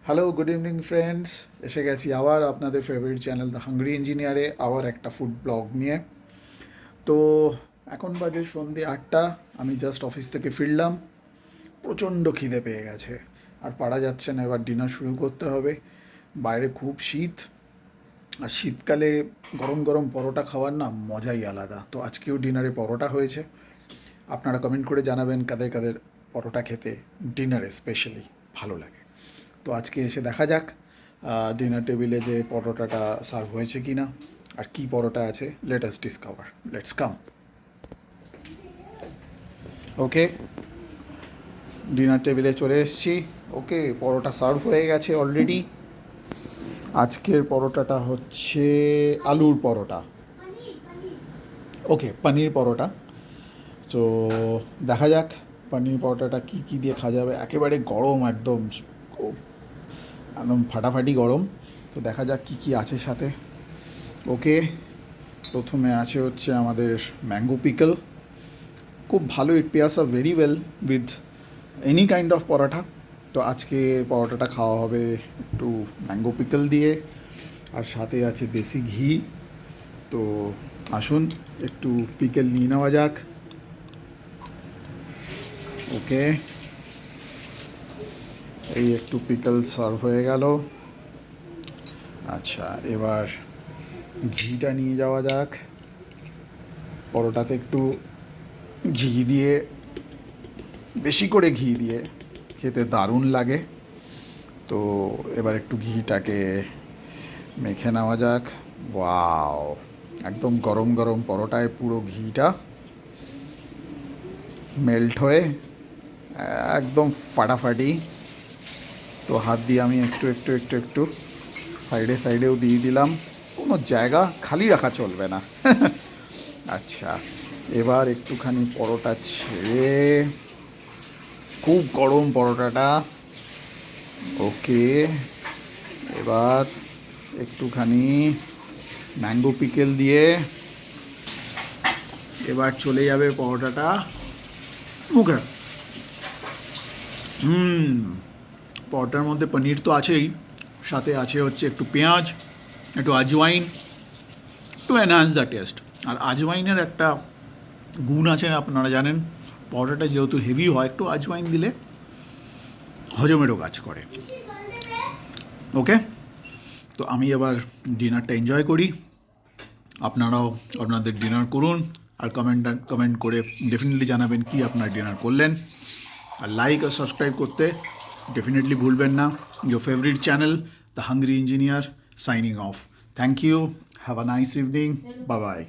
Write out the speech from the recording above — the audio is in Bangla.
Hello, good evening friends. এসে গেছি আবার আপনাদের ফেভারিট চ্যানেল দ্য হাংরি ইঞ্জিনিয়ারে আবার একটা ফুড ব্লগ নিয়ে। তো এখন বাজে সন্ধে 8টা। আমি জাস্ট অফিস থেকে ফিরলাম। প্রচণ্ড খিদে পেয়ে গেছে, আর পারা যাচ্ছে না, এবার ডিনার শুরু করতে হবে। বাইরে খুব শীত, আর শীতকালে গরম গরম পরোটা খাওয়ার না মজাই আলাদা। তো আজকেও ডিনারে পরোটা হয়েছে। আপনারা কমেন্ট করে জানাবেন কাদের কাদের পরোটা খেতে ডিনারে স্পেশালি ভালো লাগে। তো আজকে এসে দেখা যাক ডিনার টেবিলে যে পরোটাটা সার্ভ হয়েছে কি না, আর কি পরোটা আছে। Let us discover, let's come. Okay, dinner টেবিলে চলে এসেছি। ওকে, পরোটা সার্ভ হয়ে গেছে অলরেডি। আজকের পরোটাটা হচ্ছে আলুর পরোটা। ওকে, পনির পরোটা। তো দেখা যাক পনির পরোটাটা কী কী দিয়ে খাওয়া যাবে। একেবারে গরম, একদম একদম ফাটাফাটি গরম। তো দেখা যাক কী কী আছে সাথে। ওকে, প্রথমে আছে হচ্ছে আমাদের ম্যাঙ্গো পিকল। খুব ভালো, it pairs up very well with any kind of paratha. তো আজকে পরোটাটা খাওয়া হবে একটু ম্যাঙ্গো পিকল দিয়ে, আর সাথে আছে দেশি ঘি। তো আসুন একটু পিকল নিয়ে নেওয়া যাক। ওকে, এই একটু পিকল সার্ভ হয়ে গেল। আচ্ছা, এবার ঘিটা নিয়ে যাওয়া যাক। পরোটাতে একটু ঘি দিয়ে, বেশি করে ঘি দিয়ে খেতে দারুণ লাগে। তো এবার একটু ঘিটাকে মেখে নেওয়া যাক। ওয়াও, একদম গরম গরম পরোটায় পুরো ঘিটা মেল্ট হয়ে একদম ফাটাফাটি। তো হাত দিয়ে আমি একটু একটু একটু একটু সাইডে সাইডেও দিয়ে দিলাম, কোনো জায়গা খালি রাখা চলবে না। আচ্ছা, এবার একটুখানি পরোটা ছেড়ে, খুব গরম পরোটাটা। ওকে, এবার একটুখানি ম্যাঙ্গো পিকেল দিয়ে এবার চলে যাবে পরোটাটা মুখে। পরোটার মধ্যে পনির তো আছেই, সাথে আছে হচ্ছে একটু পেঁয়াজ, একটু আজওয়াইন, টু এনহান্স দ্য টেস্ট। আর আজওয়াইনের একটা গুণ আছে, আপনারা জানেন, পরোটাটা যেহেতু হেভি হয়, একটু আজওয়াইন দিলে হজমেরও কাজ করে। ওকে, তো আমি এবার ডিনারটা এনজয় করি। আপনারাও আপনাদের ডিনার করুন, আর কমেন্ট করে ডেফিনেটলি জানাবেন কি আপনার ডিনার করলেন। আর লাইক আর সাবস্ক্রাইব করতে ডেফিনেটলি ভুলবেন না। Your favourite channel the hungry engineer signing off. Thank you, have a nice evening, bye by.